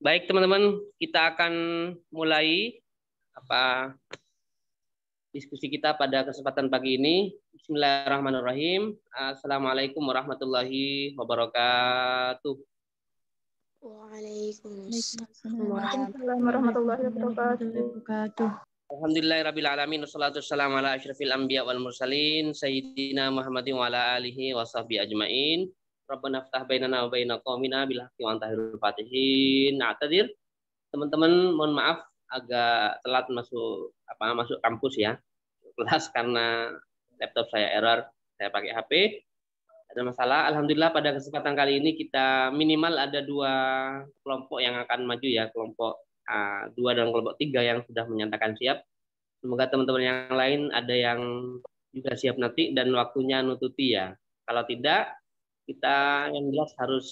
Baik teman-teman, kita akan mulai diskusi kita pada kesempatan pagi ini. Bismillahirrahmanirrahim. Assalamualaikum warahmatullahi wabarakatuh. Waalaikumsalam warahmatullahi wabarakatuh. Alhamdulillahirrabbilalamin. Wassalatu wassalamu ala asyrafil anbiya wal mursalin Sayyidina Muhammadin wa ala alihi wa sahbihi ajma'in. Rabbana ftah bainana wa baina qaumina bil haqqi wa anta khairul fatihin. Na'tadir. Teman-teman, mohon maaf agak telat masuk kampus ya. Kelas karena laptop saya error, saya pakai HP. Ada masalah. Alhamdulillah pada kesempatan kali ini kita minimal ada 2 kelompok yang akan maju ya, kelompok 2 dan kelompok 3 yang sudah menyatakan siap. Semoga teman-teman yang lain ada yang juga siap nanti dan waktunya nututi ya. Kalau tidak, kita yang jelas harus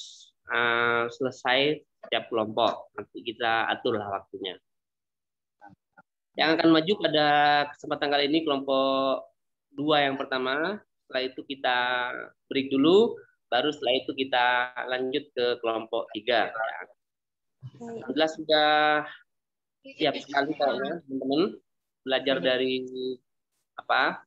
selesai setiap kelompok. Nanti kita aturlah waktunya. Yang akan maju pada kesempatan kali ini kelompok 2 yang pertama. Setelah itu kita break dulu, baru setelah itu kita lanjut ke kelompok 3. Ya. Jelas sudah siap sekali kayaknya teman-teman belajar dari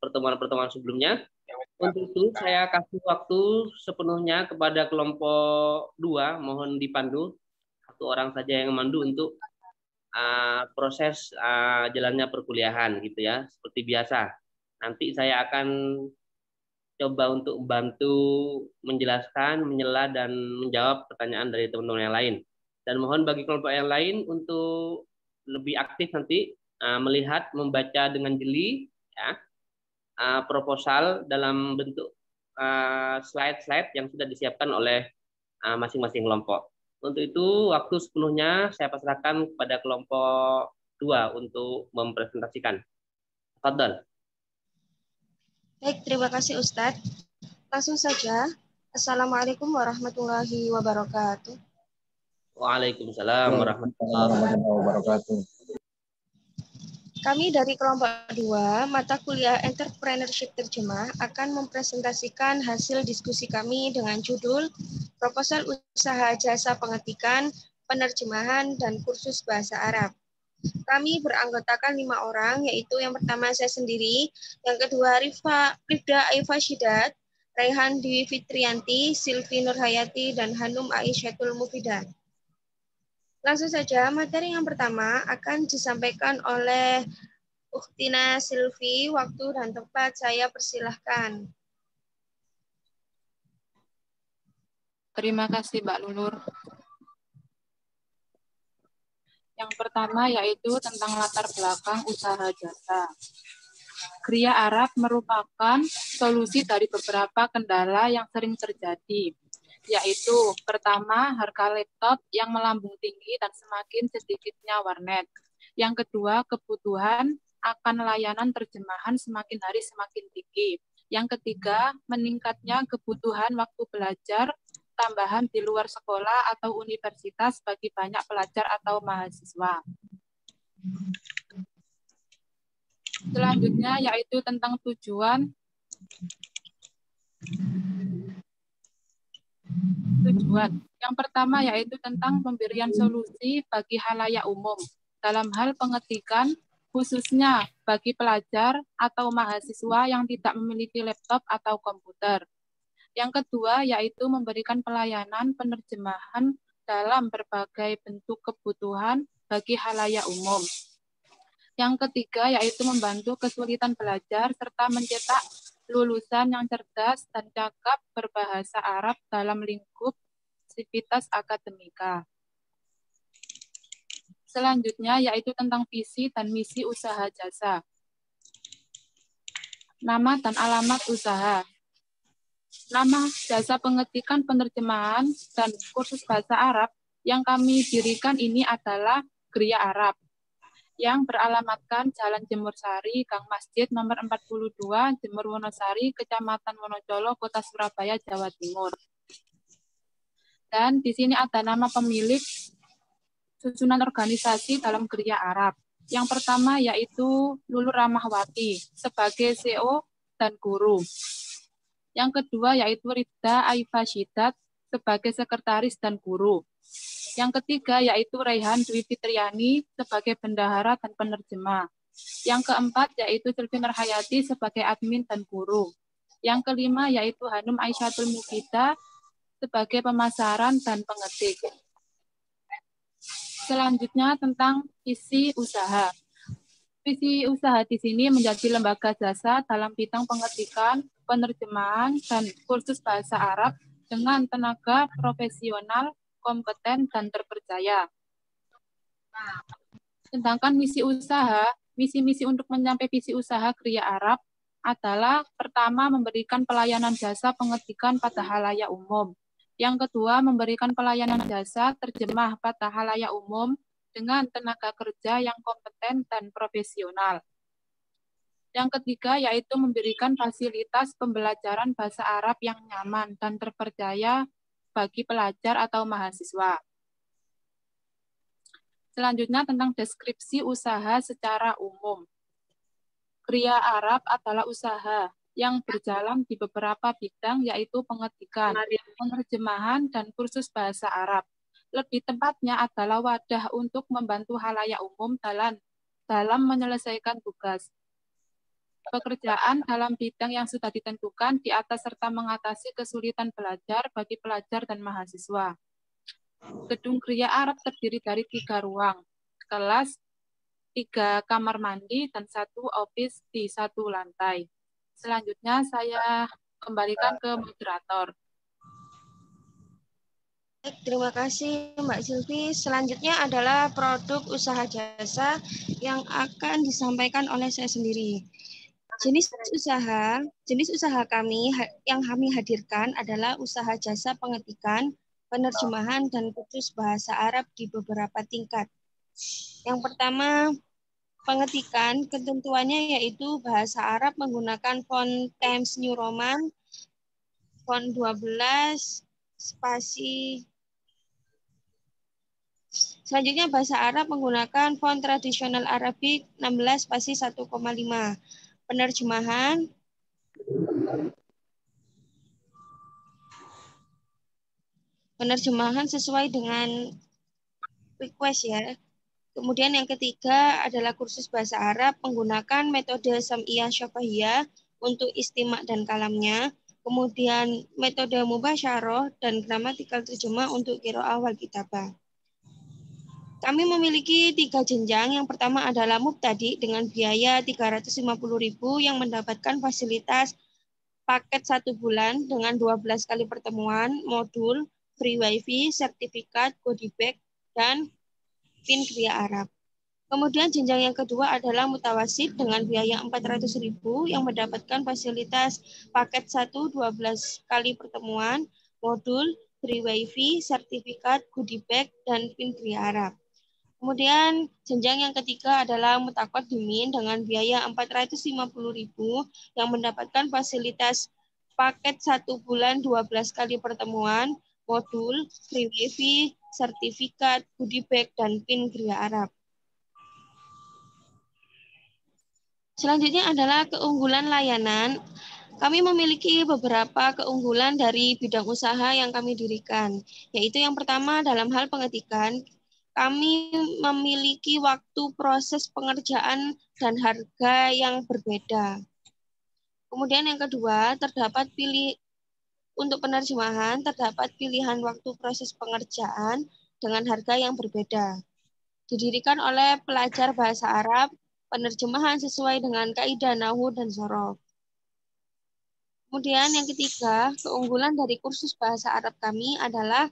pertemuan-pertemuan sebelumnya. Untuk itu saya kasih waktu sepenuhnya kepada kelompok 2, mohon dipandu 1 orang saja yang memandu untuk proses jalannya perkuliahan gitu ya, seperti biasa. Nanti saya akan coba untuk bantu menjelaskan, menyela dan menjawab pertanyaan dari teman-teman yang lain. Dan mohon bagi kelompok yang lain untuk lebih aktif nanti melihat, membaca dengan jeli ya, proposal dalam bentuk slide-slide yang sudah disiapkan oleh masing-masing kelompok. Untuk itu waktu sepenuhnya saya pasrahkan kepada kelompok 2 untuk mempresentasikan. Fadhal. Baik, terima kasih Ustadz. Langsung saja. Assalamualaikum warahmatullahi wabarakatuh. Waalaikumsalam warahmatullahi wabarakatuh. Kami dari kelompok 2, mata kuliah Entrepreneurship Terjemah akan mempresentasikan hasil diskusi kami dengan judul Proposal Usaha Jasa Pengetikan, Penerjemahan, dan Kursus Bahasa Arab. Kami beranggotakan 5 orang, yaitu yang pertama saya sendiri, yang kedua Rifda Aifa Syidat, Raihan Dwi Fitrianti, Silvi Nurhayati, dan Hanum Aisyatul Mufidah. Langsung saja, materi yang pertama akan disampaikan oleh Ukhtina Silvi. Waktu dan tempat saya persilahkan. Terima kasih Mbak Lulur. Yang pertama yaitu tentang latar belakang usaha jasa. Kriya Arab merupakan solusi dari beberapa kendala yang sering terjadi, yaitu pertama, harga laptop yang melambung tinggi dan semakin sedikitnya warnet. Yang kedua, kebutuhan akan layanan terjemahan semakin hari semakin tinggi. Yang ketiga, meningkatnya kebutuhan waktu belajar tambahan di luar sekolah atau universitas bagi banyak pelajar atau mahasiswa. Selanjutnya yaitu tentang tujuan. Yang pertama yaitu tentang pemberian solusi bagi halayak umum dalam hal pengetikan, khususnya bagi pelajar atau mahasiswa yang tidak memiliki laptop atau komputer. Yang kedua yaitu memberikan pelayanan penerjemahan dalam berbagai bentuk kebutuhan bagi halayak umum. Yang ketiga yaitu membantu kesulitan belajar serta mencetak lulusan yang cerdas dan cakap berbahasa Arab dalam lingkup sivitas akademika. Selanjutnya yaitu tentang visi dan misi usaha jasa. Nama dan alamat usaha. Nama jasa pengetikan, penerjemahan, dan kursus bahasa Arab yang kami dirikan ini adalah Kriya Arab, yang beralamatkan Jalan Jemur Sari, Gang Masjid nomor 42, Jemur Wonosari, Kecamatan Wonocolo, Kota Surabaya, Jawa Timur. Dan di sini ada nama pemilik susunan organisasi dalam Kriya Arab. Yang pertama yaitu Lulur Rahmawati sebagai CEO dan guru. Yang kedua yaitu Rifda Aifa Syidat sebagai sekretaris dan guru. Yang ketiga yaitu Raihan Dwi Fitriani sebagai bendahara dan penerjemah. Yang keempat yaitu Sylvi Nurhayati sebagai admin dan guru. Yang kelima yaitu Hanum Aisyatul Mufida sebagai pemasaran dan pengetik. Selanjutnya tentang visi usaha. Visi usaha di sini menjadi lembaga jasa dalam bidang pengetikan, penerjemahan, dan kursus bahasa Arab dengan tenaga profesional, kompeten, dan terpercaya. Sedangkan misi-misi untuk mencapai visi usaha Kriya Arab adalah pertama memberikan pelayanan jasa pengetikan pada halayak umum. Yang kedua memberikan pelayanan jasa terjemah pada halayak umum dengan tenaga kerja yang kompeten dan profesional. Yang ketiga yaitu memberikan fasilitas pembelajaran bahasa Arab yang nyaman dan terpercaya bagi pelajar atau mahasiswa. Selanjutnya tentang deskripsi usaha secara umum. Kriya Arab adalah usaha yang berjalan di beberapa bidang yaitu pengetikan, penerjemahan, dan kursus bahasa Arab. Lebih tepatnya adalah wadah untuk membantu halayak umum dalam menyelesaikan tugas. Pekerjaan dalam bidang yang sudah ditentukan di atas serta mengatasi kesulitan belajar bagi pelajar dan mahasiswa. Gedung Kriya Arab terdiri dari 3 ruang, kelas, 3 kamar mandi, dan 1 office di 1 lantai. Selanjutnya saya kembalikan ke moderator. Baik, terima kasih Mbak Sylvi. Selanjutnya adalah produk usaha jasa yang akan disampaikan oleh saya sendiri. Jenis usaha kami yang kami hadirkan adalah usaha jasa pengetikan, penerjemahan, dan kursus bahasa Arab di beberapa tingkat. Yang pertama, pengetikan, ketentuannya yaitu bahasa Arab menggunakan font Times New Roman, font 12, spasi. Selanjutnya bahasa Arab menggunakan font tradisional Arabik 16 spasi 1,5. Penerjemahan sesuai dengan request ya. Kemudian yang ketiga adalah kursus bahasa Arab menggunakan metode Sam'iyah Syafahiyah untuk istimak dan kalamnya. Kemudian metode Mubasyarah dan gramatikal terjemah untuk qiraah wal kitabah. Kami memiliki 3 jenjang. Yang pertama adalah mubtadi dengan biaya 350.000 yang mendapatkan fasilitas paket 1 bulan dengan 12 kali pertemuan, modul, free wifi, sertifikat, goodie bag, dan pin Kriya Arab. Kemudian jenjang yang kedua adalah mutawasid dengan biaya 400.000 yang mendapatkan fasilitas paket 1 12 kali pertemuan, modul, free wifi, sertifikat, goodie bag, dan pin Kriya Arab. Kemudian jenjang yang ketiga adalah mutaqaddimin dengan biaya 450.000 yang mendapatkan fasilitas paket 1 bulan 12 kali pertemuan, modul, free wifi, sertifikat, goodie bag, dan pin Kriya Arab. Selanjutnya adalah keunggulan layanan. Kami memiliki beberapa keunggulan dari bidang usaha yang kami dirikan, yaitu yang pertama dalam hal pengetikan, kami memiliki waktu proses pengerjaan dan harga yang berbeda. Kemudian yang kedua, untuk penerjemahan terdapat pilihan waktu proses pengerjaan dengan harga yang berbeda. Didirikan oleh pelajar bahasa Arab, penerjemahan sesuai dengan kaidah nahwu dan shorof. Kemudian yang ketiga, keunggulan dari kursus bahasa Arab kami adalah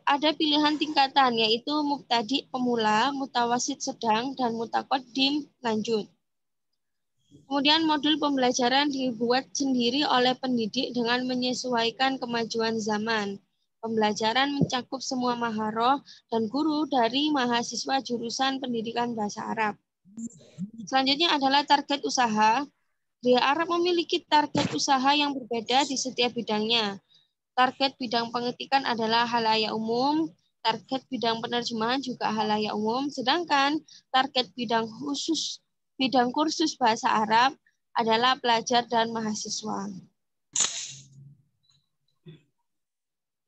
ada pilihan tingkatan, yaitu mubtadi pemula, mutawasid sedang, dan mutaqaddim lanjut. Kemudian modul pembelajaran dibuat sendiri oleh pendidik dengan menyesuaikan kemajuan zaman. Pembelajaran mencakup semua maharoh dan guru dari mahasiswa jurusan pendidikan bahasa Arab. Selanjutnya adalah target usaha. Kriya Arab memiliki target usaha yang berbeda di setiap bidangnya. Target bidang pengetikan adalah halayak umum, target bidang penerjemahan juga halayak umum, sedangkan target bidang kursus bahasa Arab adalah pelajar dan mahasiswa.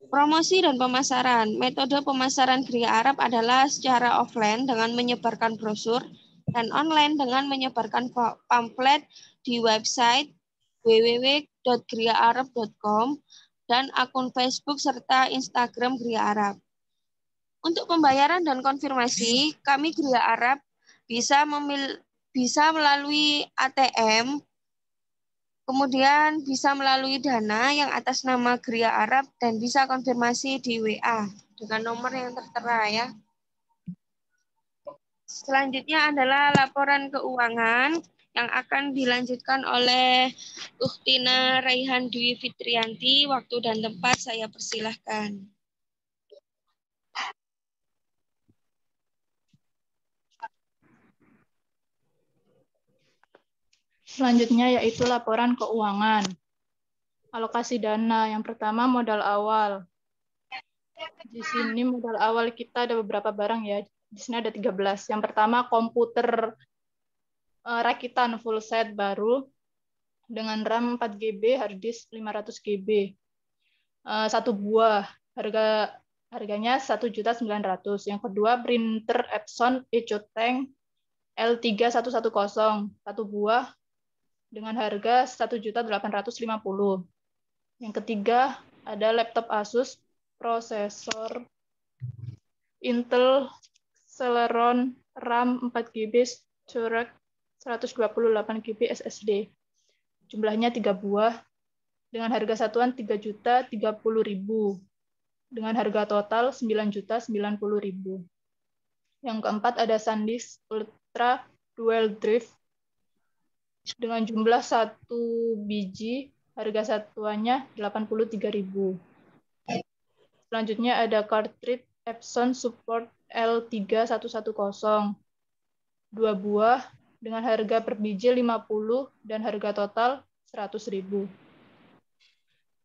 Promosi dan pemasaran. Metode pemasaran Gria Arab adalah secara offline dengan menyebarkan brosur dan online dengan menyebarkan pamflet di website www.griaarab.com dan akun Facebook serta Instagram Gria Arab. Untuk pembayaran dan konfirmasi, kami Gria Arab bisa melalui ATM, kemudian bisa melalui Dana yang atas nama Gria Arab dan bisa konfirmasi di WA dengan nomor yang tertera ya. Selanjutnya adalah laporan keuangan yang akan dilanjutkan oleh Uktina Raihan Dwi Fitrianti. Waktu dan tempat saya persilahkan. Selanjutnya yaitu laporan keuangan. Alokasi dana. Yang pertama modal awal. Di sini modal awal kita ada beberapa barang ya. Di sini ada 13. Yang pertama komputer rakitan full set baru dengan RAM 4 GB, hard disk 500 GB. Satu buah, harganya 1.900.000. Yang kedua printer Epson EcoTank L3110, satu buah dengan harga 1.850.000. Yang ketiga ada laptop Asus prosesor Intel Celeron RAM 4 GB, storage 128 GB SSD. Jumlahnya 3 buah dengan harga satuan 3.030.000 dengan harga total 9.090.000. Yang keempat ada SanDisk Ultra Dual Drive dengan jumlah 1 biji, harga satuannya 83.000. Selanjutnya ada cartridge Epson Support L3110, 2 buah dengan harga per biji 50 dan harga total 100.000.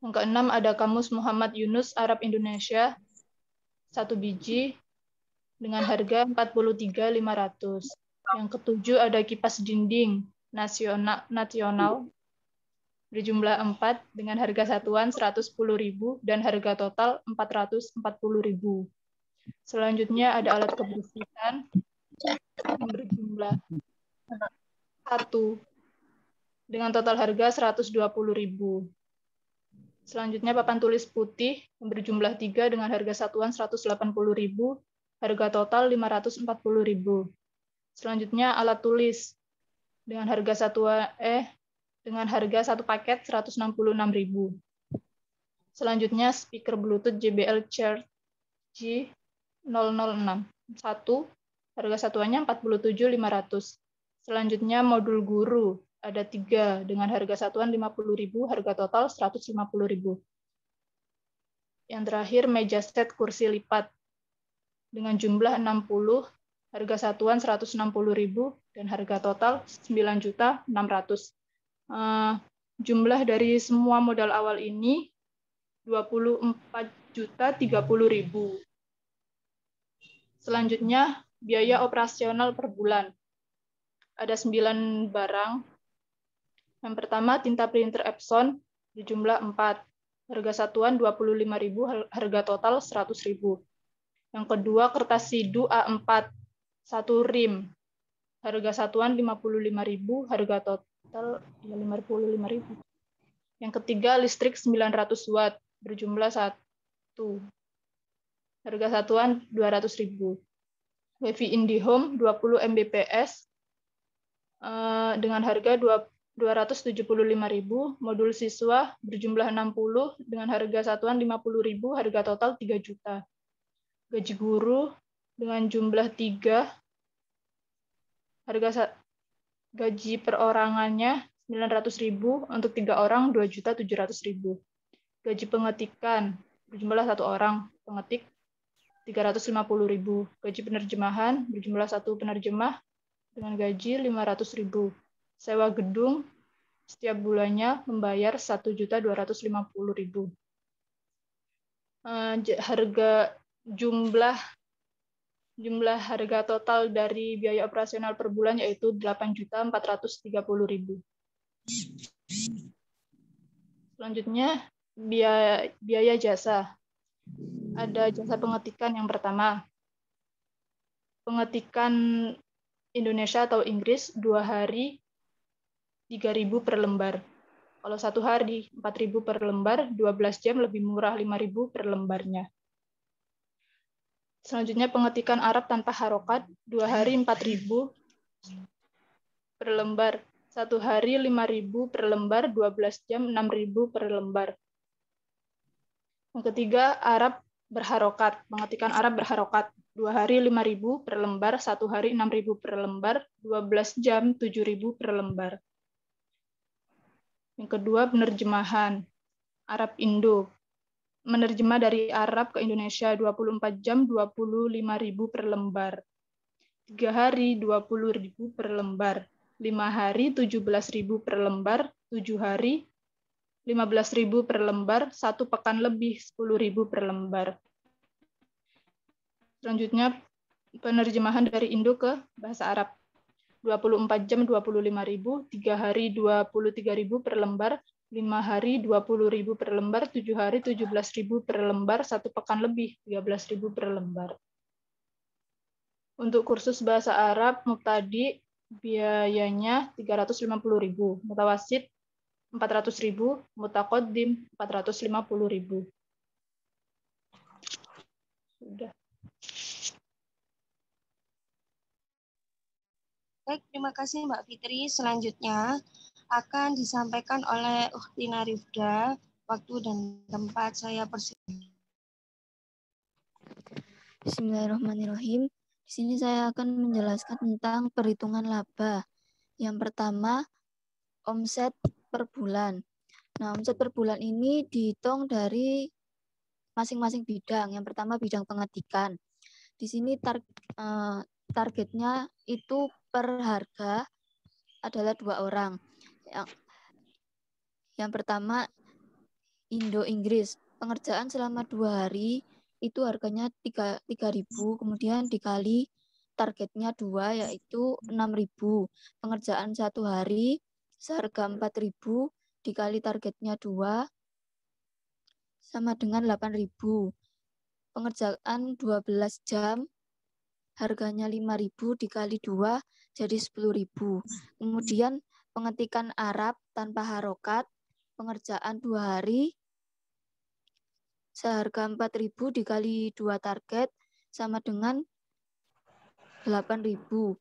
Yang keenam ada kamus Muhammad Yunus Arab Indonesia, 1 biji dengan harga 43.500. Yang ketujuh ada kipas dinding nasional berjumlah 4 dengan harga satuan 110.000 dan harga total 440.000. Selanjutnya ada alat kebersihan yang berjumlah 1 dengan total harga 120.000. Selanjutnya papan tulis putih yang berjumlah 3 dengan harga satuan 180.000, harga total 540.000. Selanjutnya alat tulis dengan harga satu paket 166.000. Selanjutnya speaker Bluetooth JBL Charge G006, 1, harga satuannya 47.500. Selanjutnya modul guru ada 3 dengan harga satuan 50.000, harga total 150.000. Yang terakhir meja set kursi lipat dengan jumlah 60, harga satuan 160.000 dan harga total 9.600.000. Jumlah dari semua modal awal ini 24.030.000. Selanjutnya biaya operasional per bulan. Ada 9 barang. Yang pertama tinta printer Epson berjumlah 4. Harga satuan 25.000, harga total 100.000. Yang kedua kertas sidu A4 1 rim. Harga satuan 55.000, harga total 55.000. Yang ketiga listrik 900 watt berjumlah 1. Harga satuan 200.000. WiFi IndiHome 20 Mbps dengan harga 275.000, modul siswa berjumlah 60 dengan harga satuan 50.000, harga total 3 juta. Gaji guru dengan jumlah 3, harga gaji perorangannya 900.000, untuk 3 orang 2.700.000. Gaji pengetikan berjumlah 1 orang pengetik 350.000. Gaji penerjemahan berjumlah 1 penerjemah dengan gaji 500.000. Sewa gedung setiap bulannya membayar 1.250.000. Harga jumlah harga total dari biaya operasional per bulan yaitu 8.430.000. Selanjutnya biaya jasa. Ada jasa pengetikan yang pertama. Pengetikan Indonesia atau Inggris 2 hari 3.000 per lembar. Kalau 1 hari 4.000 per lembar, 12 jam lebih murah 5.000 per lembarnya. Selanjutnya pengetikan Arab tanpa harokat 2 hari 4.000 per lembar. 1 hari 5.000 per lembar, 12 jam 6.000 per lembar. Yang ketiga, Arab berharokat. Pengetikan Arab berharokat 2 hari 5.000 per lembar, 1 hari 6.000 per lembar, 12 jam 7.000 per lembar. Yang kedua, penerjemahan Arab Indo. Menerjemah dari Arab ke Indonesia 24 jam 25.000 per lembar. 3 hari 20.000 per lembar. 5 hari 17.000 per lembar. 7 hari 15.000 per lembar. 1 pekan lebih 10.000 per lembar. Selanjutnya penerjemahan dari Indo ke bahasa Arab. 24 jam 25.000, 3 hari 23.000 per lembar, 5 hari 20.000 per lembar, 7 hari 17.000 per lembar, 1 pekan lebih 13.000 per lembar. Untuk kursus bahasa Arab mubtadi biayanya 350.000, mutawasid 400.000, mutaqaddim 450.000. Sudah. Baik, terima kasih Mbak Fitri. Selanjutnya akan disampaikan oleh Ukhtina Rifda. Waktu dan tempat saya persilakan. Bismillahirrahmanirrahim. Di sini saya akan menjelaskan tentang perhitungan laba. Yang pertama, omset per bulan. Nah, omset per bulan ini dihitung dari masing-masing bidang. Yang pertama bidang pengetikan. Di sini targetnya itu per harga adalah 2 orang. Yang pertama Indo-Inggris. Pengerjaan selama 2 hari itu harganya 3.000, kemudian dikali targetnya 2 yaitu 6.000. Pengerjaan 1 hari seharga 4.000 dikali targetnya 2 sama dengan 8.000. Pengerjaan 12 jam harganya 5.000 dikali 2 jadi 10.000. Kemudian pengetikan Arab tanpa harokat, pengerjaan 2 hari seharga 4.000 dikali 2 target sama dengan 8.000.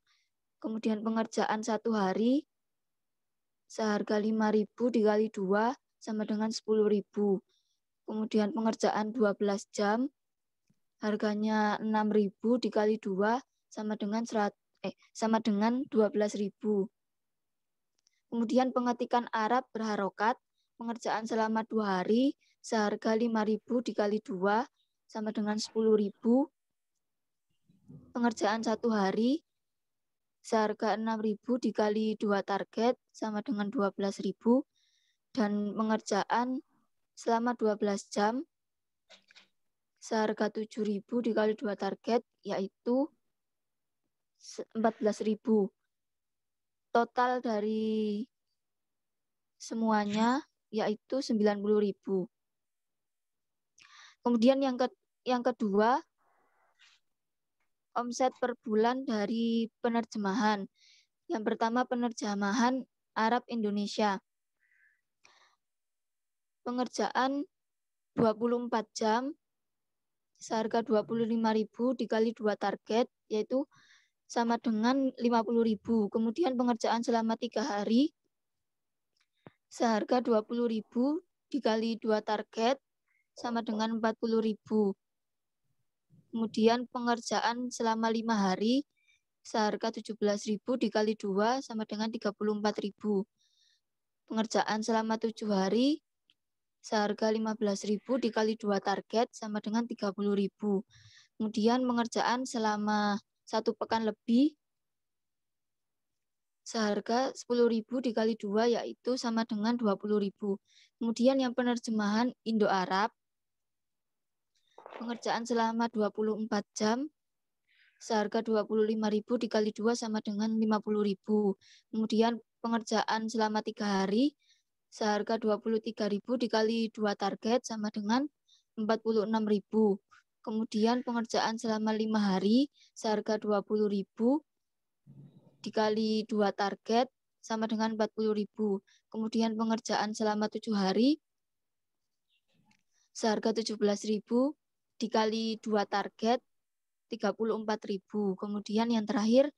Kemudian pengerjaan 1 hari seharga 5.000 dikali 2 sama dengan 10.000. Kemudian pengerjaan 12 jam harganya 6.000 dikali 2 sama dengan 12.000. Kemudian pengetikan Arab berharokat, pengerjaan selama 2 hari seharga 5.000 dikali 2 sama dengan 10.000. Pengerjaan 1 hari seharga 6.000 dikali 2 target sama dengan 12.000. Dan pengerjaan selama 12 jam seharga 7.000 dikali 2 target yaitu 14.000. Total dari semuanya yaitu 90.000. Kemudian yang kedua, omset per bulan dari penerjemahan. Yang pertama penerjemahan Arab Indonesia. Pengerjaan 24 jam seharga 25.000 dikali 2 target yaitu sama dengan 50.000. Kemudian pengerjaan selama 3 hari seharga 20.000 dikali 2 target sama dengan 40.000. Kemudian pengerjaan selama 5 hari seharga 17.000 dikali 2 sama dengan 34.000. Pengerjaan selama 7 hari seharga 15.000 dikali 2 target sama dengan 30.000. Kemudian pengerjaan selama 1 pekan lebih seharga 10.000 dikali 2 yaitu sama dengan 20.000. Kemudian yang penerjemahan Indo-Arab, pengerjaan selama 24 jam seharga 25.000 dikali 2 sama dengan 50.000. Kemudian pengerjaan selama 3 hari seharga 23.000 dikali 2 target sama dengan 46.000. Kemudian pengerjaan selama 5 hari seharga 20.000 dikali 2 target sama dengan 40.000. Kemudian pengerjaan selama 7 hari seharga 17.000 dikali 2 target 34.000. Kemudian yang terakhir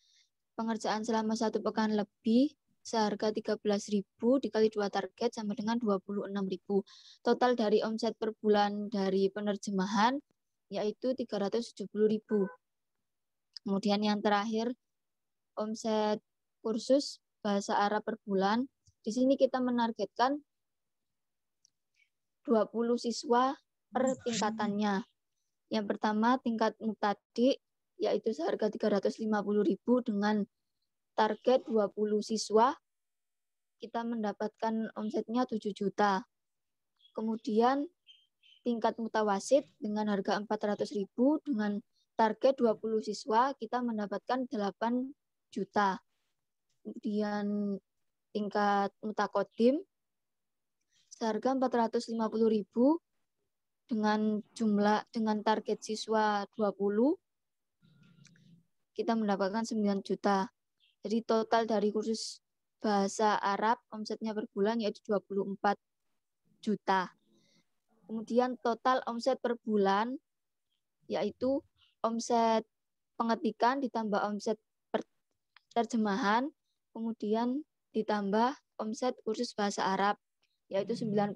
pengerjaan selama 1 pekan lebih seharga 13.000 dikali 2 target sama dengan 26.000. Total dari omset per bulan dari penerjemahan yaitu 370.000. Kemudian yang terakhir omset kursus bahasa Arab per bulan. Di sini kita menargetkan 20 siswa per tingkatannya. Yang pertama tingkat mubtadi yaitu seharga 350.000 dengan target 20 siswa kita mendapatkan omsetnya 7 juta. Kemudian tingkat mutawasid dengan harga 400.000 dengan target 20 siswa kita mendapatkan 8 juta. Kemudian tingkat mutakodim seharga 450.000 dengan target siswa 20 kita mendapatkan 9 juta. Jadi total dari kursus bahasa Arab omsetnya per bulan yaitu 24 juta. Kemudian total omset per bulan yaitu omset pengetikan ditambah omset terjemahan, kemudian ditambah omset kursus bahasa Arab yaitu 90.000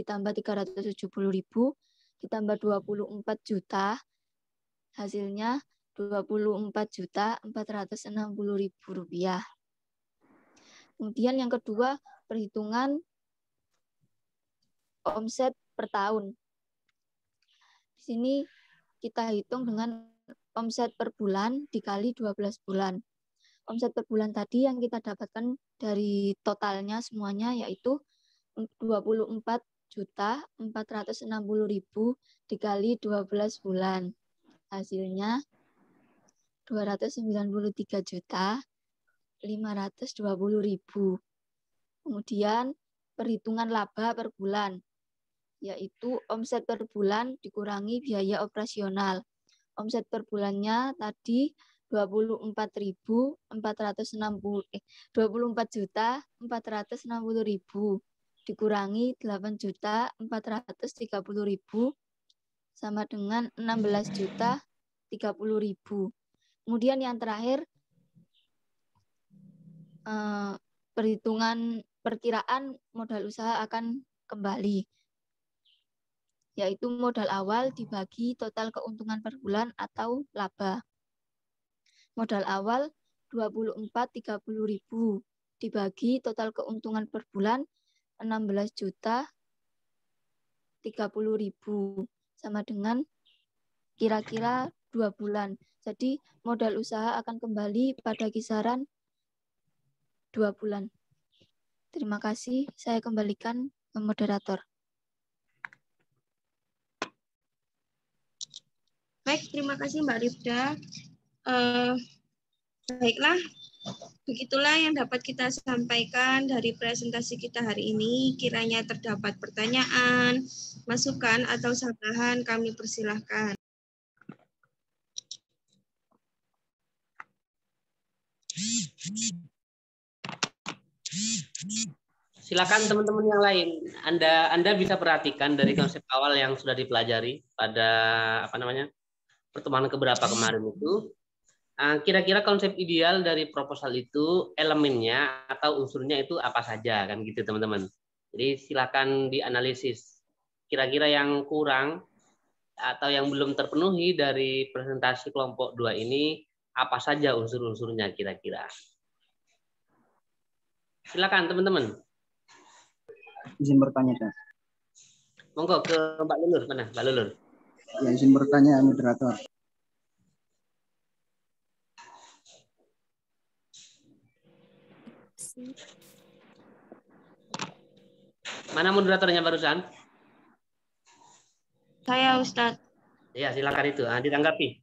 ditambah 370.000 ditambah 24 juta. Hasilnya 24.460.000 rupiah. Kemudian yang kedua, perhitungan omset per tahun. Di sini kita hitung dengan omset per bulan dikali 12 bulan. Omset per bulan tadi yang kita dapatkan dari totalnya semuanya yaitu 24.460.000 dikali 12 bulan. Hasilnya 293.520.000. Kemudian perhitungan laba per bulan, yaitu omset per bulan dikurangi biaya operasional. Omset per bulannya tadi 24.460 24.460.000 dikurangi 8.430.000 sama dengan 16.030.000. Kemudian yang terakhir perhitungan perkiraan modal usaha akan kembali, yaitu modal awal dibagi total keuntungan per bulan atau laba. Modal awal 24.30.000 dibagi total keuntungan per bulan 16.030.000 sama dengan kira-kira 2 bulan. Jadi modal usaha akan kembali pada kisaran 2 bulan. Terima kasih. Saya kembalikan ke moderator. Baik, terima kasih Mbak Rifda. Baiklah, begitulah yang dapat kita sampaikan dari presentasi kita hari ini. Kiranya terdapat pertanyaan, masukan, atau saran, kami persilahkan. Silakan teman-teman yang lain. Anda bisa perhatikan dari konsep awal yang sudah dipelajari pada pertemuan keberapa kemarin itu. Kira-kira konsep ideal dari proposal itu elemennya atau unsurnya itu apa saja kan gitu teman-teman. Jadi silakan dianalisis. Kira-kira yang kurang atau yang belum terpenuhi dari presentasi kelompok 2 ini apa saja unsur-unsurnya kira-kira. Silakan teman-teman. Izin bertanya, Pak. Monggo ke Mbak Lulur, mana Mbak Lulur? Ya, izin bertanya, moderator. Mana moderatornya barusan? Saya, Ustadz. Ya, silakan itu. Ditanggapi.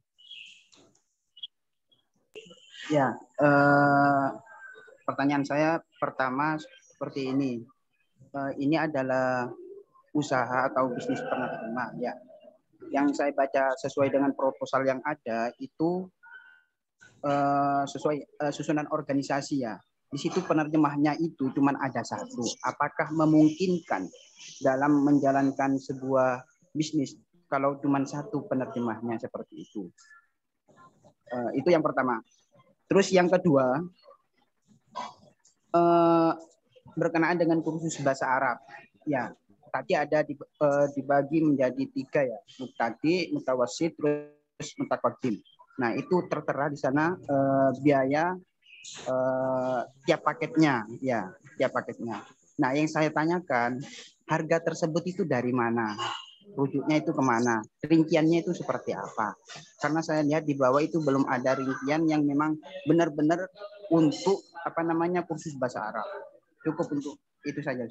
Ya, pertanyaan saya pertama seperti ini. Ini adalah usaha atau bisnis penerjemah ya. Yang saya baca sesuai dengan proposal yang ada itu sesuai susunan organisasi ya. Di situ penerjemahnya itu cuma ada satu. Apakah memungkinkan dalam menjalankan sebuah bisnis kalau cuma satu penerjemahnya seperti itu? Itu yang pertama. Terus yang kedua, berkenaan dengan kursus bahasa Arab. Ya, tadi ada dibagi menjadi 3 ya, mubtadi, mutawasid, terus mutaqaddim. Nah, itu tertera di sana biaya tiap paketnya, ya, tiap paketnya. Nah, yang saya tanyakan, harga tersebut itu dari mana? Rujuknya itu kemana? Rinciannya itu seperti apa? Karena saya lihat di bawah itu belum ada rincian yang memang benar-benar untuk kursus bahasa Arab. Cukup untuk itu saja.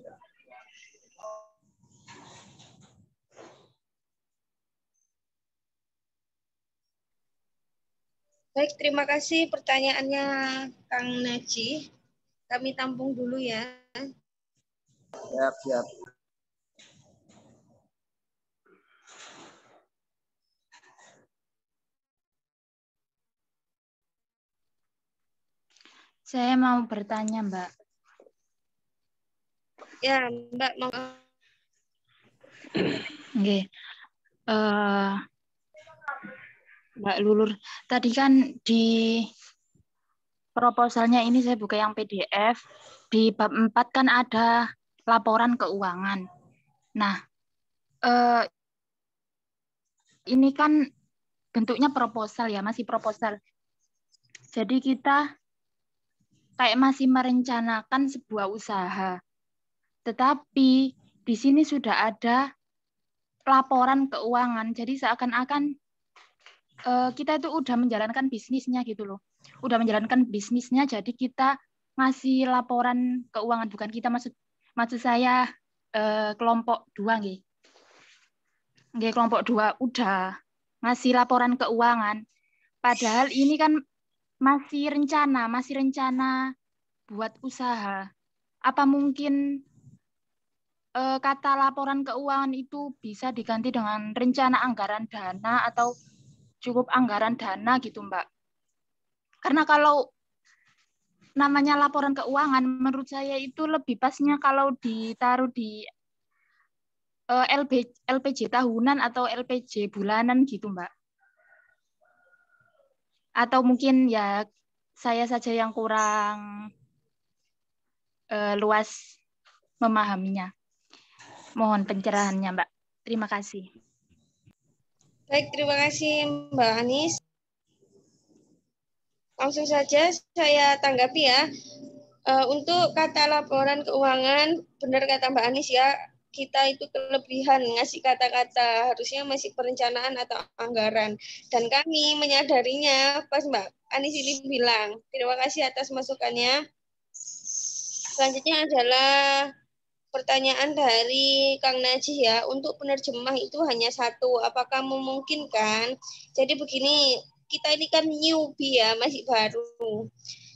Baik, terima kasih pertanyaannya Kang Naji. Kami tampung dulu ya. Siap. Saya mau bertanya, Mbak. Ya, Mbak mau. Oke. Mbak Lulur, tadi kan di proposalnya ini saya buka yang PDF, di bab 4 kan ada laporan keuangan. Nah, ini kan bentuknya proposal ya, masih proposal. Jadi kita kayak masih merencanakan sebuah usaha. Tetapi di sini sudah ada laporan keuangan. Jadi seakan-akan kita itu udah menjalankan bisnisnya gitu loh. Udah menjalankan bisnisnya, jadi kita ngasih laporan keuangan. Bukan kita, maksud saya kelompok 2 nggih. Nggih, kelompok 2 udah ngasih laporan keuangan. Padahal ini kan masih rencana buat usaha. Apa mungkin kata laporan keuangan itu bisa diganti dengan rencana anggaran dana atau cukup anggaran dana gitu, Mbak? Karena kalau namanya laporan keuangan, menurut saya itu lebih pasnya kalau ditaruh di LPJ tahunan atau LPJ bulanan gitu, Mbak. Atau mungkin ya saya saja yang kurang luas memahaminya. Mohon pencerahannya, Mbak. Terima kasih. Baik, terima kasih Mbak Anis. Langsung saja saya tanggapi ya. Untuk kata laporan keuangan, benar kata Mbak Anis ya, kita itu kelebihan ngasih kata-kata, harusnya masih perencanaan atau anggaran. Dan kami menyadarinya pas Mbak Anis ini bilang. Terima kasih atas masukannya. Selanjutnya adalah pertanyaan dari Kang Najih ya, untuk penerjemah itu hanya satu, apakah memungkinkan? Jadi begini, kita ini kan newbie ya, masih baru.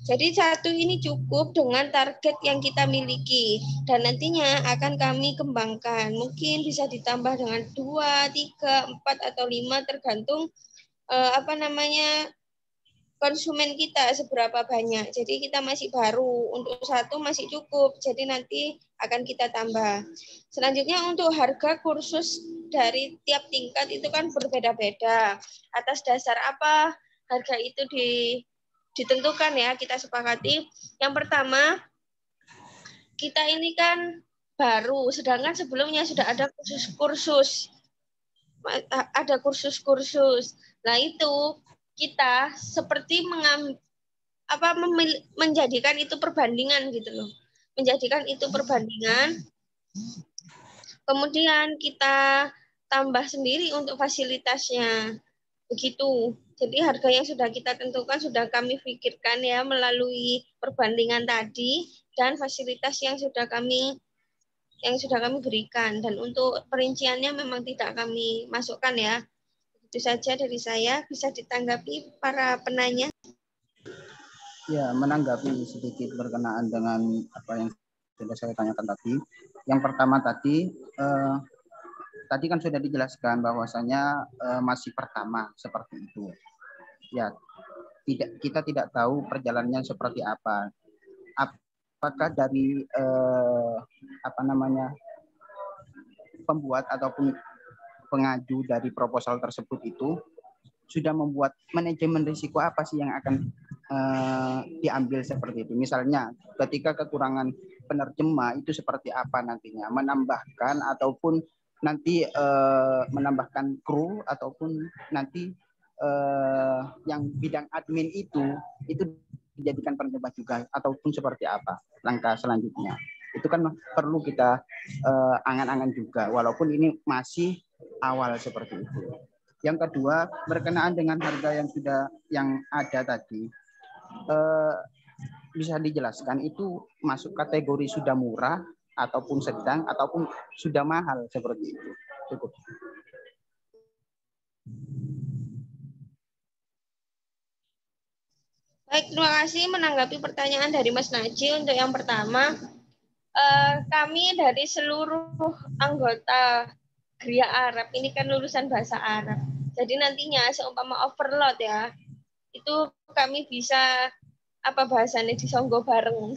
Jadi satu ini cukup dengan target yang kita miliki dan nantinya akan kami kembangkan. Mungkin bisa ditambah dengan 2, 3, 4 atau 5 tergantung konsumen kita seberapa banyak. Jadi kita masih baru, untuk satu masih cukup. Jadi nanti akan kita tambah. Selanjutnya untuk harga kursus dari tiap tingkat itu kan berbeda-beda. Atas dasar apa harga itu ditentukan ya, kita sepakati. Yang pertama, kita ini kan baru, sedangkan sebelumnya sudah ada kursus-kursus. Ada kursus-kursus. Nah itu kita seperti menjadikan itu perbandingan gitu loh. Menjadikan itu perbandingan. Kemudian kita tambah sendiri untuk fasilitasnya. Begitu. Jadi harga yang sudah kita tentukan sudah kami pikirkan ya melalui perbandingan tadi dan fasilitas yang sudah kami berikan, dan untuk perinciannya memang tidak kami masukkan ya. Itu saja dari saya, bisa ditanggapi para penanya. Ya, menanggapi sedikit berkenaan dengan apa yang sudah saya tanyakan tadi. Yang pertama tadi kan sudah dijelaskan bahwasanya masih pertama seperti itu. Ya, kita tidak tahu perjalanannya seperti apa. Apakah dari pembuat ataupun pengaju dari proposal tersebut itu sudah membuat manajemen risiko apa sih yang akan diambil seperti itu. Misalnya ketika kekurangan penerjemah itu seperti apa nantinya, menambahkan ataupun nanti menambahkan kru ataupun nanti yang bidang admin itu dijadikan penerjemah juga ataupun seperti apa langkah selanjutnya. Itu kan perlu kita angan-angan juga walaupun ini masih awal seperti itu. Yang kedua, berkenaan dengan harga yang ada tadi, bisa dijelaskan itu masuk kategori sudah murah ataupun sedang ataupun sudah mahal seperti itu. Cukup. Baik, terima kasih menanggapi pertanyaan dari Mas Naji. Untuk yang pertama, kami dari seluruh anggota Gria Arab, ini kan lulusan bahasa Arab. Jadi nantinya seumpama overload ya, itu kami bisa disonggo bareng,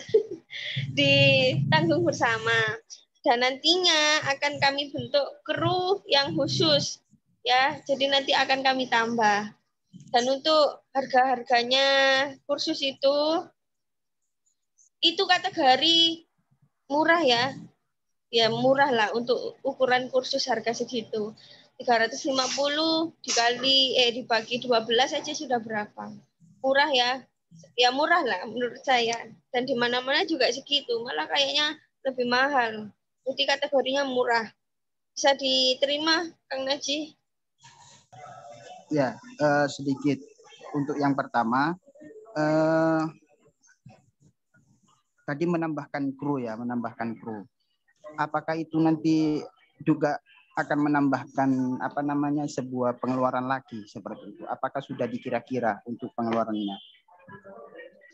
ditanggung bersama. Dan nantinya akan kami bentuk kru yang khusus ya. Jadi nanti akan kami tambah. Dan untuk harga-harganya kursus itu kategori murah ya. Ya murah lah untuk ukuran kursus harga segitu. 350 dibagi 12 aja sudah berapa. Murah ya. Ya murah lah menurut saya. Dan di mana-mana juga segitu. Malah kayaknya lebih mahal. Jadi kategorinya murah. Bisa diterima Kang Naji? Ya, sedikit untuk yang pertama tadi menambahkan kru. Apakah itu nanti juga akan menambahkan sebuah pengeluaran lagi seperti itu? Apakah sudah dikira-kira untuk pengeluarannya?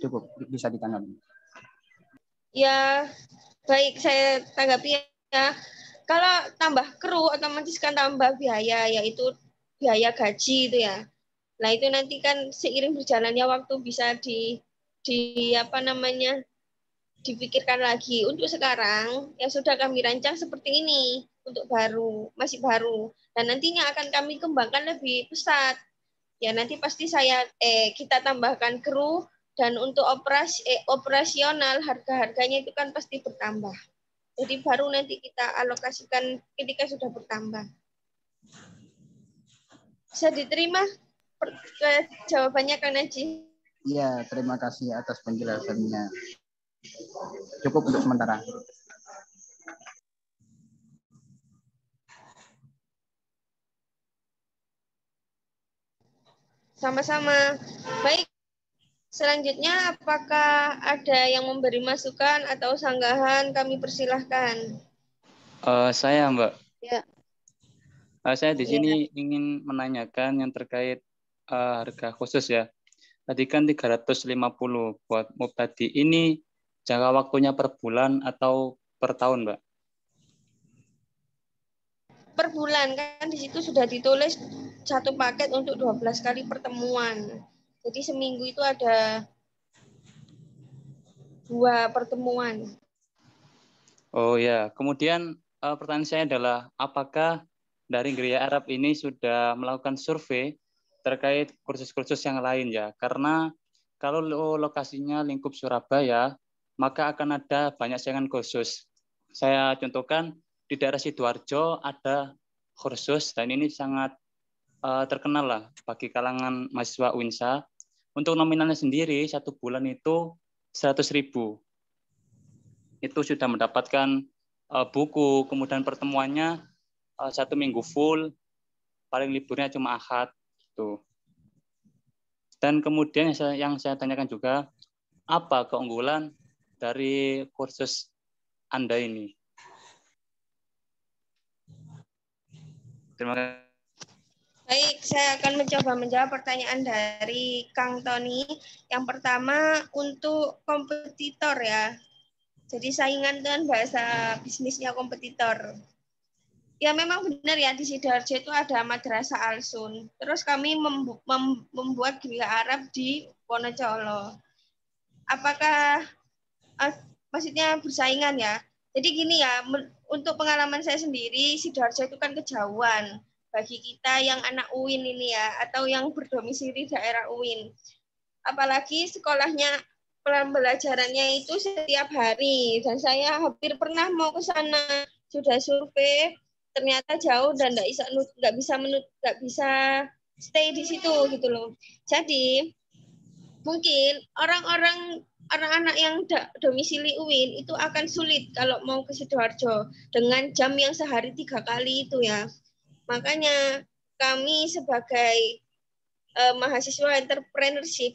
Cukup bisa ditanggapi. Ya, baik saya tanggapi ya. Kalau tambah kru otomatis kan tambah biaya, yaitu biaya gaji itu ya. Nah itu nanti kan seiring berjalannya waktu bisa dipikirkan lagi. Untuk sekarang yang sudah kami rancang seperti ini untuk masih baru. Dan nantinya akan kami kembangkan lebih pesat. Ya nanti pasti kita tambahkan kru dan untuk operasional harga-harganya itu kan pasti bertambah. Jadi baru nanti kita alokasikan ketika sudah bertambah. Bisa diterima jawabannya Kang Naji? Iya, terima kasih atas penjelasannya. Cukup untuk sementara. Sama-sama. Baik. Selanjutnya, apakah ada yang memberi masukan atau sanggahan? Kami persilahkan. Saya, Mbak. Ya. Saya di sini ingin menanyakan yang terkait harga khusus ya. Tadi kan 350 buat mubtadi. Ini jangka waktunya per bulan atau per tahun, Mbak? Per bulan, kan di situ sudah ditulis satu paket untuk 12 kali pertemuan. Jadi seminggu itu ada 2 pertemuan. Oh ya, kemudian pertanyaan saya adalah apakah dari Gria Arab ini sudah melakukan survei terkait kursus-kursus yang lain ya? Karena kalau lokasinya lingkup Surabaya, maka akan ada banyak saingan kursus. Saya contohkan di daerah Sidoarjo ada kursus dan ini sangat terkenal lah bagi kalangan mahasiswa UINSA. Untuk nominalnya sendiri 1 bulan itu 100.000. Itu sudah mendapatkan buku, kemudian pertemuannya 1 minggu full, paling liburnya cuma Ahad. Gitu. Dan kemudian yang saya tanyakan juga, apa keunggulan dari kursus Anda ini? Terima kasih. Baik, saya akan mencoba menjawab pertanyaan dari Kang Tony. Yang pertama, untuk kompetitor ya. Jadi saingan dengan bahasa bisnisnya kompetitor. Ya memang benar ya, di Sidoarjo itu ada Madrasah Al-Sun. Terus kami membuat Gereja Arab di Wonocolo. Apakah maksudnya bersaingan ya? Jadi gini ya, untuk pengalaman saya sendiri, Sidoarjo itu kan kejauhan bagi kita yang anak UIN ini ya, atau yang berdomisili daerah UIN. Apalagi sekolahnya, pembelajarannya itu setiap hari, dan saya hampir pernah mau ke sana, sudah survei, ternyata jauh dan nggak bisa stay di situ gitu loh. Jadi mungkin anak-anak yang domisili UIN itu akan sulit kalau mau ke Sidoarjo dengan jam yang sehari 3 kali itu ya. Makanya kami sebagai mahasiswa entrepreneurship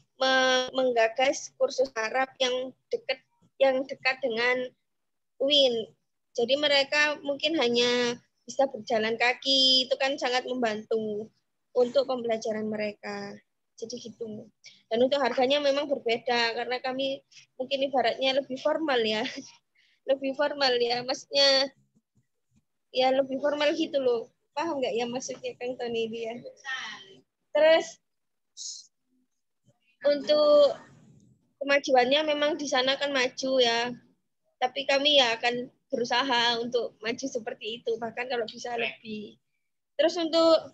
menggagas kursus Arab yang dekat dengan UIN. Jadi mereka mungkin hanya bisa berjalan kaki, itu kan sangat membantu untuk pembelajaran mereka. Jadi gitu. Dan untuk harganya memang berbeda karena kami mungkin ibaratnya lebih formal ya. Lebih formal ya, maksudnya ya lebih formal gitu loh. Paham nggak ya maksudnya Kang Tony dia? Terus untuk kemajuannya memang di sana kan maju ya. Tapi kami ya akan berusaha untuk maju seperti itu, bahkan kalau bisa lebih. Terus untuk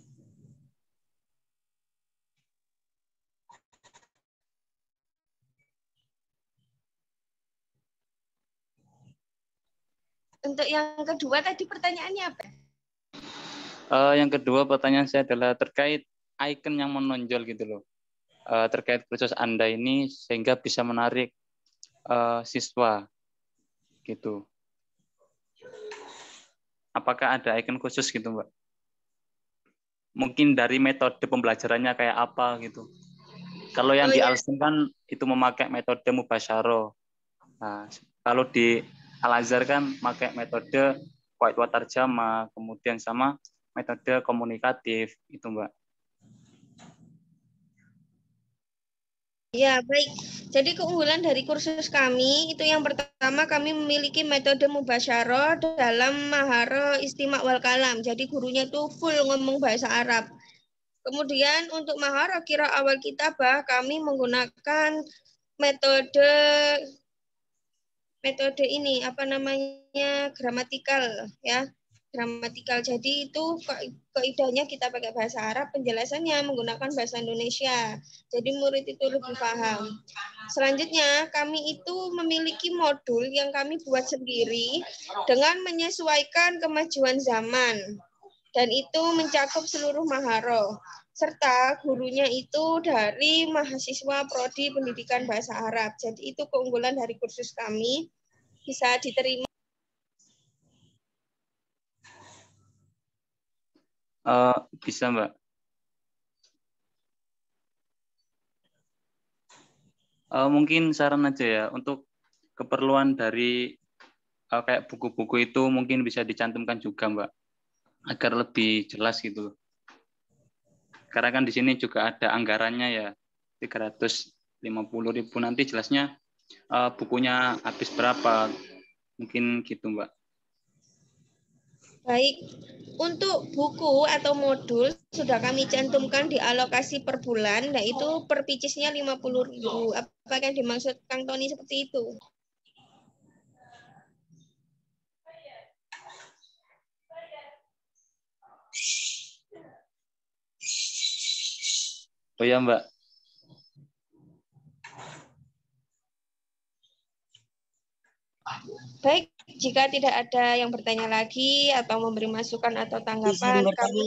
yang kedua tadi pertanyaannya apa? Yang kedua pertanyaan saya adalah terkait icon yang menonjol gitu loh. Terkait kursus Anda ini sehingga bisa menarik siswa gitu. Apakah ada icon khusus gitu, Mbak? Mungkin dari metode pembelajarannya kayak apa gitu. Kalau yang di Al-Sun kan itu memakai metode mubasyarah. Nah, kalau di Al-Azhar kan pakai metode white water jama, kemudian sama metode komunikatif itu, Mbak. Ya, baik. Jadi keunggulan dari kursus kami itu yang pertama kami memiliki metode mubasyarah dalam mahara istimak wal kalam. Jadi gurunya itu full ngomong bahasa Arab. Kemudian untuk mahara kira awal kitabah kami menggunakan metode ini apa namanya gramatikal ya. Gramatikal. Jadi itu kaidahnya kita pakai bahasa Arab, penjelasannya menggunakan bahasa Indonesia. Jadi murid itu lebih paham. Selanjutnya, kami itu memiliki modul yang kami buat sendiri dengan menyesuaikan kemajuan zaman. Dan itu mencakup seluruh maharo. Serta gurunya itu dari mahasiswa prodi pendidikan bahasa Arab. Jadi itu keunggulan dari kursus kami, bisa diterima. Bisa, Mbak. Mungkin saran aja ya, untuk keperluan dari kayak buku-buku itu mungkin bisa dicantumkan juga, Mbak, agar lebih jelas gitu. Karena kan di sini juga ada anggarannya ya, 350.000, nanti jelasnya bukunya habis berapa, mungkin gitu, Mbak. Baik, untuk buku atau modul sudah kami cantumkan di alokasi per bulan, yaitu per picisnya 50.000. Apakah yang dimaksud Kang Tony seperti itu? Oh ya, Mbak. Baik, jika tidak ada yang bertanya lagi atau memberi masukan atau tanggapan, kami...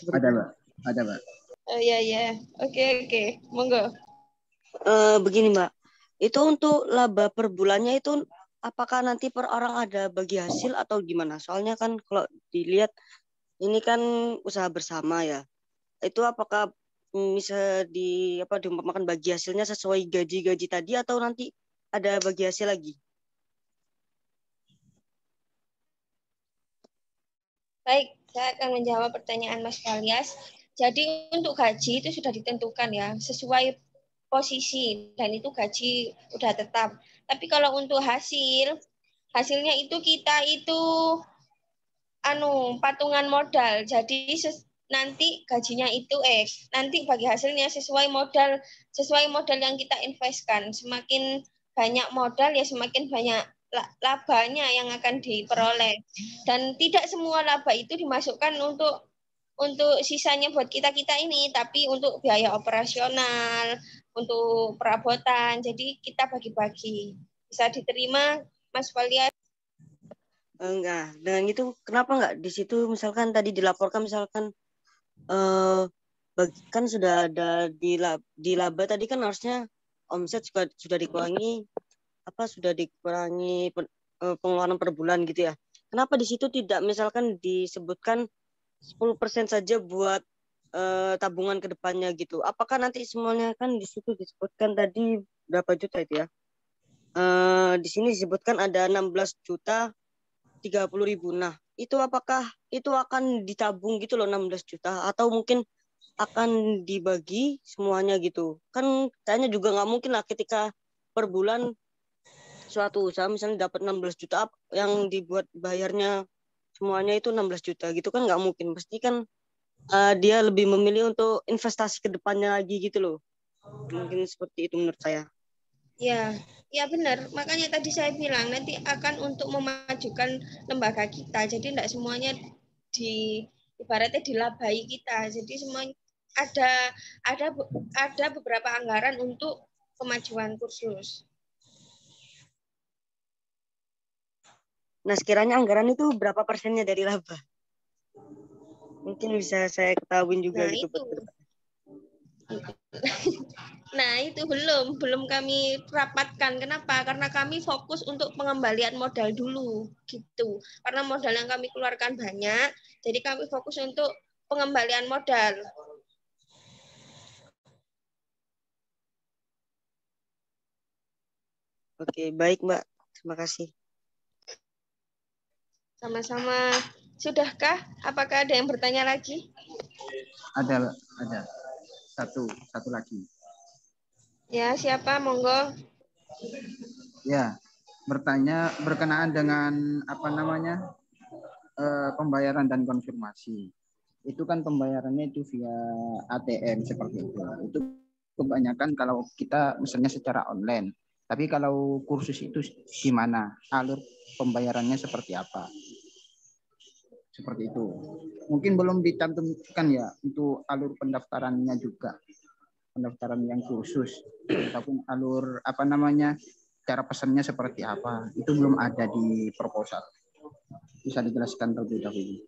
Ada, Mbak. Ada, Mbak. Oh ya. Oke. Monggo. Begini, Mbak. Itu untuk laba per bulannya itu apakah nanti per orang ada bagi hasil atau gimana? Soalnya kan kalau dilihat ini kan usaha bersama ya. Itu apakah bisa diumpamakan bagi hasilnya sesuai gaji-gaji tadi atau nanti ada bagi hasil lagi? Baik, saya akan menjawab pertanyaan Mas Valias. Jadi untuk gaji itu sudah ditentukan ya, sesuai posisi dan itu gaji udah tetap. Tapi kalau untuk hasilnya itu kita itu patungan modal. Jadi nanti gajinya itu nanti bagi hasilnya sesuai modal yang kita investkan. Semakin banyak modal ya semakin banyak labanya yang akan diperoleh. Dan tidak semua laba itu dimasukkan untuk sisanya buat kita ini, tapi untuk biaya operasional, untuk perabotan. Jadi kita bagi-bagi. Bisa diterima, Mas Valia? Enggak. Dengan itu kenapa enggak di situ misalkan tadi dilaporkan misalkan kan sudah ada di laba tadi kan harusnya omset juga sudah dikurangi pengeluaran per bulan gitu ya. Kenapa di situ tidak misalkan disebutkan 10% saja buat tabungan ke depannya gitu. Apakah nanti semuanya kan di situ disebutkan tadi berapa juta itu ya? Di sini disebutkan ada 16.030.000. Nah, itu apakah itu akan ditabung gitu loh 16 juta atau mungkin akan dibagi semuanya gitu? Kan kayaknya juga nggak mungkin lah ketika per bulan suatu usaha misalnya dapat 16 juta yang dibuat bayarnya semuanya itu 16 juta gitu kan nggak mungkin. Pasti kan dia lebih memilih untuk investasi ke depannya lagi gitu loh. Mungkin seperti itu menurut saya. Ya benar. Makanya tadi saya bilang nanti akan untuk memajukan lembaga kita. Jadi tidak semuanya ibaratnya dilabai kita. Jadi semuanya ada beberapa anggaran untuk kemajuan kursus. Nah, sekiranya anggaran itu berapa persennya dari laba? Mungkin bisa saya ketahui juga Nah, gitu. Nah, itu belum kami rapatkan. Kenapa? Karena kami fokus untuk pengembalian modal dulu gitu. Karena modal yang kami keluarkan banyak, jadi kami fokus untuk pengembalian modal. Oke, baik Mbak. Terima kasih. Sama-sama. Sudahkah? Apakah ada yang bertanya lagi? Ada. Satu lagi. Ya, siapa? Monggo. Ya, bertanya berkenaan dengan pembayaran dan konfirmasi. Itu kan pembayarannya itu via ATM seperti itu. Itu kebanyakan kalau kita misalnya secara online. Tapi kalau kursus itu gimana? Alur pembayarannya seperti apa? Seperti itu. Mungkin belum dicantumkan ya untuk alur pendaftarannya juga. Pendaftaran yang kursus ataupun alur cara pesannya seperti apa. Itu belum ada di proposal. Bisa dijelaskan terlebih dahulu.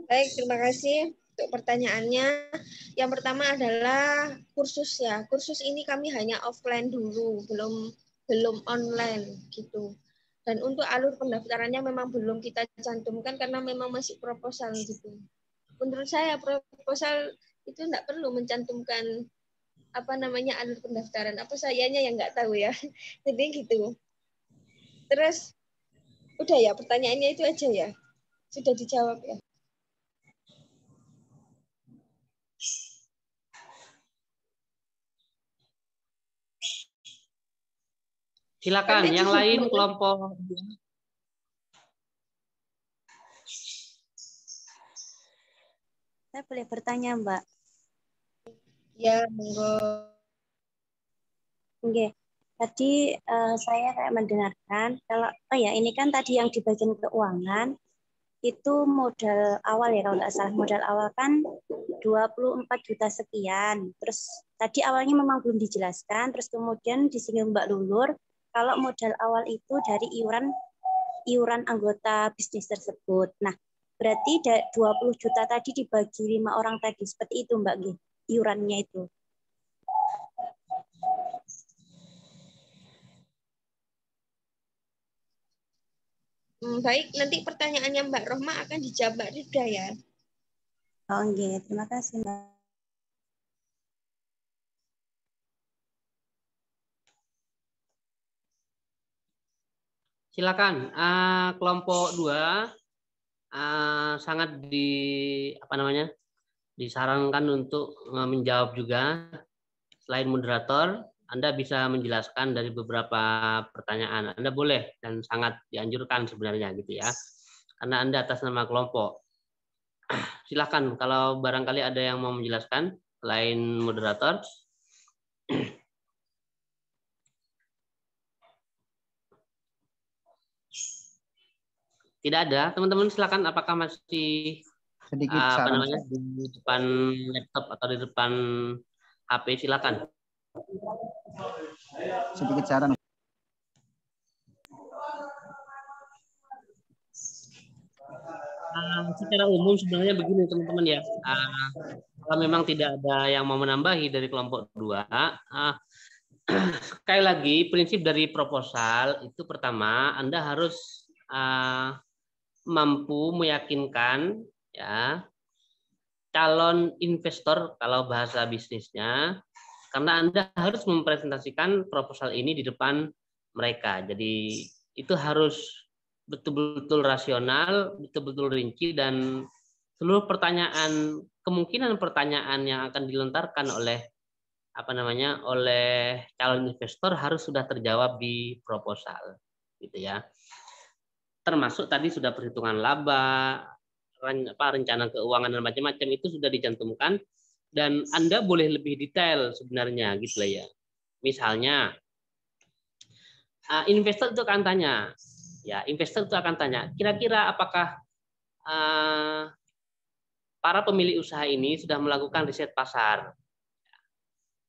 Baik, terima kasih untuk pertanyaannya. Yang pertama adalah kursus ya. Kursus ini kami hanya offline dulu, belum online gitu. Dan untuk alur pendaftarannya memang belum kita cantumkan karena memang masih proposal gitu. Menurut saya proposal itu tidak perlu mencantumkan alur pendaftaran. Apa sayanya yang nggak tahu ya. Jadi gitu. Terus udah ya pertanyaannya itu aja ya. Sudah dijawab ya. Silakan, yang lain kelompok. Saya boleh bertanya, Mbak? Ya, monggo. Oke. Tadi saya kayak mendengarkan kalau ini kan tadi yang di bagian keuangan itu modal awal ya kalau nggak salah. Modal awal kan 24 juta sekian. Terus tadi awalnya memang belum dijelaskan, terus kemudian disinggung Mbak Lulur kalau modal awal itu dari iuran anggota bisnis tersebut. Nah, berarti 20 juta tadi dibagi 5 orang tadi. Seperti itu Mbak G, iurannya itu. Baik, nanti pertanyaannya Mbak Rohma akan dijawab Mbak Rida ya. Oh, okay. Terima kasih Mbak. Silakan, kelompok 2 sangat disarankan untuk menjawab juga. selain moderator, Anda bisa menjelaskan dari beberapa pertanyaan. Anda boleh dan sangat dianjurkan sebenarnya gitu ya. Karena Anda atas nama kelompok. Silakan kalau barangkali ada yang mau menjelaskan selain moderator. Tidak ada, teman-teman silakan. Apakah masih sedikit apa saran namanya di depan laptop atau di depan HP? Silakan. sedikit saran. Secara umum sebenarnya begini teman-teman ya. Kalau memang tidak ada yang mau menambahi dari kelompok 2, sekali lagi prinsip dari proposal itu pertama Anda harus mampu meyakinkan ya calon investor kalau bahasa bisnisnya, karena Anda harus mempresentasikan proposal ini di depan mereka. Jadi itu harus betul-betul rasional, betul-betul rinci, dan seluruh pertanyaan, kemungkinan pertanyaan yang akan dilontarkan oleh oleh calon investor harus sudah terjawab di proposal, gitu ya. Termasuk tadi sudah perhitungan laba, rencana keuangan dan macam-macam itu sudah dicantumkan, dan Anda boleh lebih detail sebenarnya gitu lah ya. Misalnya investor itu akan tanya, kira-kira apakah para pemilik usaha ini sudah melakukan riset pasar?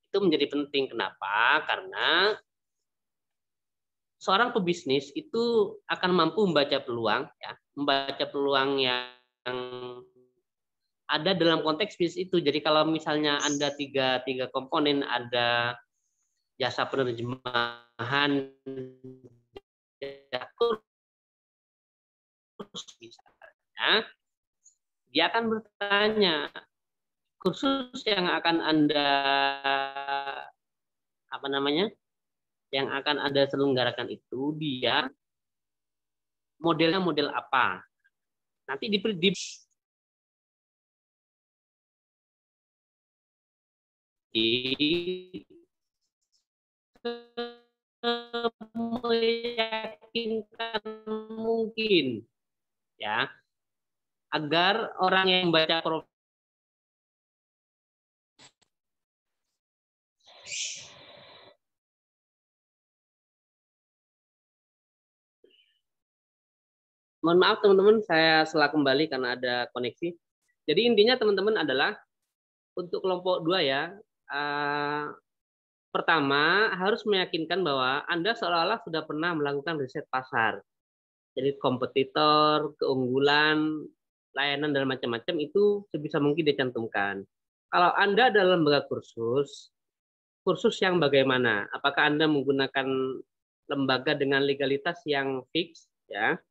Itu menjadi penting. Kenapa? Karena seorang pebisnis itu akan mampu membaca peluang, ya, membaca peluang yang ada dalam konteks bisnis itu. Jadi kalau misalnya Anda tiga komponen, ada jasa penerjemahan, misalnya, dia akan bertanya, kursus yang akan Anda yang akan Anda selenggarakan itu dia modelnya model apa? Nanti meyakinkan mungkin ya agar orang yang membaca mohon maaf teman-teman, saya salah kembali karena ada koneksi. Jadi intinya teman-teman adalah untuk kelompok 2 ya, pertama harus meyakinkan bahwa Anda seolah-olah sudah pernah melakukan riset pasar. Jadi kompetitor, keunggulan, layanan dan macam-macam itu sebisa mungkin dicantumkan. Kalau Anda adalah lembaga kursus yang bagaimana? Apakah Anda menggunakan lembaga dengan legalitas yang fix ya?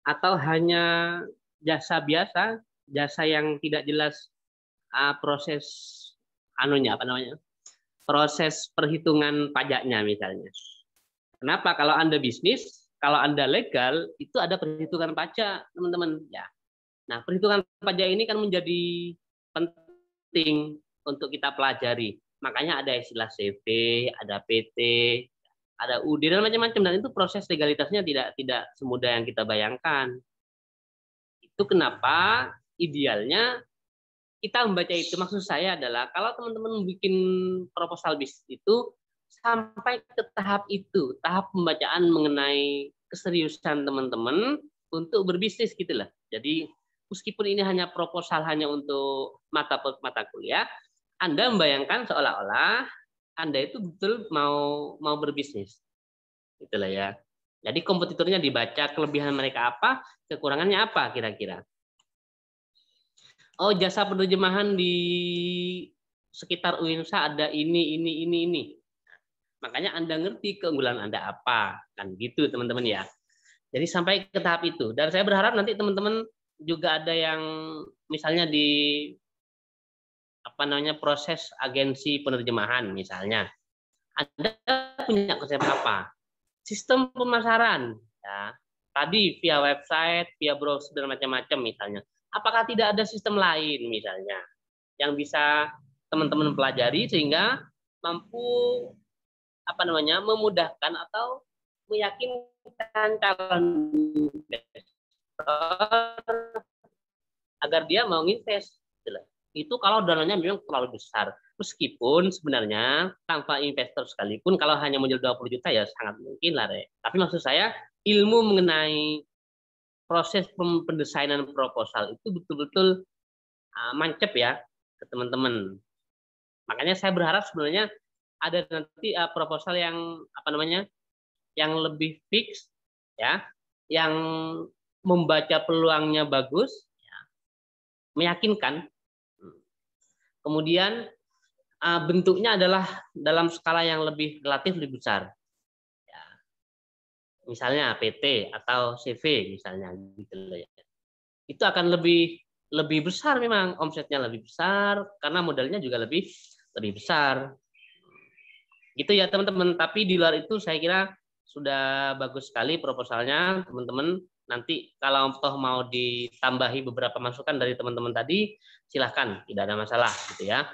Atau hanya jasa biasa, jasa yang tidak jelas proses proses perhitungan pajaknya misalnya. Kenapa? Kalau Anda bisnis, kalau Anda legal, itu ada perhitungan pajak, teman-teman. Ya. Nah, perhitungan pajak ini kan menjadi penting untuk kita pelajari. Makanya ada istilah CV, ada PT, ada UD dan macam-macam, dan itu proses legalitasnya tidak semudah yang kita bayangkan. Itu kenapa idealnya kita membaca itu. Maksud saya adalah kalau teman-teman bikin proposal bisnis itu sampai ke tahap itu, tahap pembacaan mengenai keseriusan teman-teman untuk berbisnis gitulah. Jadi meskipun ini hanya proposal hanya untuk mata kuliah, Anda membayangkan seolah-olah Anda itu betul mau berbisnis. Itulah ya. Jadi kompetitornya dibaca, kelebihan mereka apa, kekurangannya apa kira-kira. Oh, jasa penerjemahan di sekitar UINSA ada ini. Makanya Anda ngerti keunggulan Anda apa, kan gitu teman-teman ya. Jadi sampai ke tahap itu. Dan saya berharap nanti teman-teman juga ada yang misalnya di proses agensi penerjemahan misalnya. Anda punya konsep apa? Sistem pemasaran, ya. Tadi via website, via browser dan macam-macam misalnya. Apakah tidak ada sistem lain misalnya yang bisa teman-teman pelajari sehingga mampu memudahkan atau meyakinkan calon investor agar dia mau invest. Itu kalau dananya memang terlalu besar. Meskipun sebenarnya tanpa investor sekalipun kalau hanya muncul 20 juta ya sangat mungkin lah, Re. Tapi maksud saya ilmu mengenai proses pendesainan proposal itu betul-betul mancep ya ke teman-teman. Makanya saya berharap sebenarnya ada nanti proposal yang yang lebih fix ya, yang membaca peluangnya bagus, ya, meyakinkan. Kemudian bentuknya adalah dalam skala yang relatif lebih besar. Ya. Misalnya PT atau CV misalnya gitu loh ya. Itu akan lebih besar memang, omsetnya lebih besar karena modalnya juga lebih besar. Gitu ya teman-teman. Tapi di luar itu saya kira sudah bagus sekali proposalnya, teman-teman. Nanti kalau toh mau ditambahi beberapa masukan dari teman-teman tadi, silahkan, tidak ada masalah gitu ya.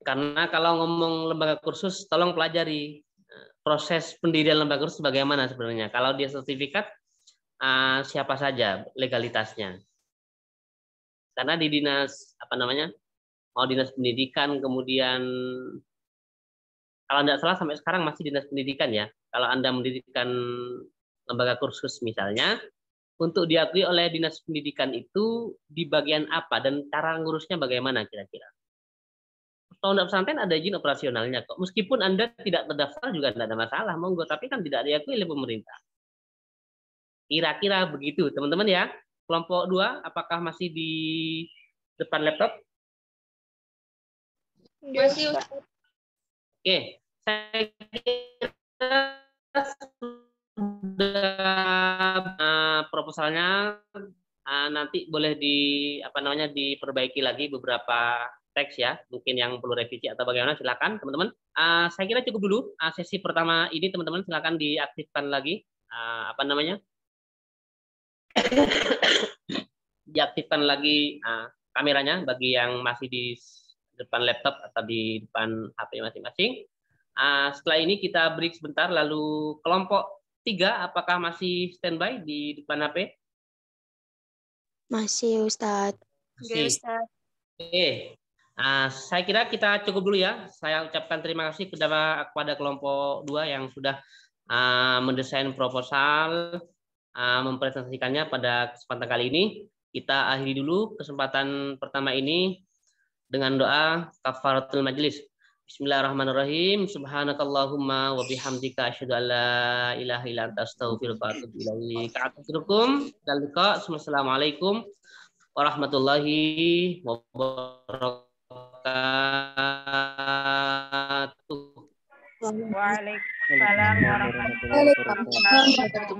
Karena kalau ngomong lembaga kursus, tolong pelajari proses pendirian lembaga kursus bagaimana sebenarnya. Kalau dia sertifikat, siapa saja legalitasnya. Karena di dinas mau dinas pendidikan, kemudian kalau tidak salah sampai sekarang masih dinas pendidikan ya. Kalau Anda mendirikan lembaga kursus misalnya, untuk diakui oleh dinas pendidikan itu di bagian apa dan cara ngurusnya bagaimana kira-kira? Pondok pesantren ada izin operasionalnya kok. Meskipun Anda tidak terdaftar juga tidak ada masalah, monggo. Tapi kan tidak diakui oleh pemerintah. Kira-kira begitu, teman-teman ya. Kelompok 2, apakah masih di depan laptop? Masih. Oke, saya kira proposalnya nanti boleh diperbaiki lagi beberapa teks ya, mungkin yang perlu revisi atau bagaimana, silakan teman-teman. Saya kira cukup dulu sesi pertama ini, teman-teman silakan diaktifkan lagi diaktifkan lagi kameranya bagi yang masih di depan laptop atau di depan HP masing-masing. Setelah ini kita break sebentar, lalu kelompok 3 apakah masih standby di depan HP? Masih, Ustadz. Masih. Oke. Saya kira kita cukup dulu ya. Saya ucapkan terima kasih kepada kelompok 2 yang sudah mendesain proposal, mempresentasikannya pada kesempatan kali ini. Kita akhiri dulu kesempatan pertama ini dengan doa kafaratul majlis. Bismillahirrahmanirrahim. Subhanakallahumma wa bihamdika asyhadu an la ilaha illa anta astaghfiruka wa atubu ilaik. Assalamualaikum warahmatullahi wabarakatuh. Waalaikumsalam warahmatullahi wabarakatuh.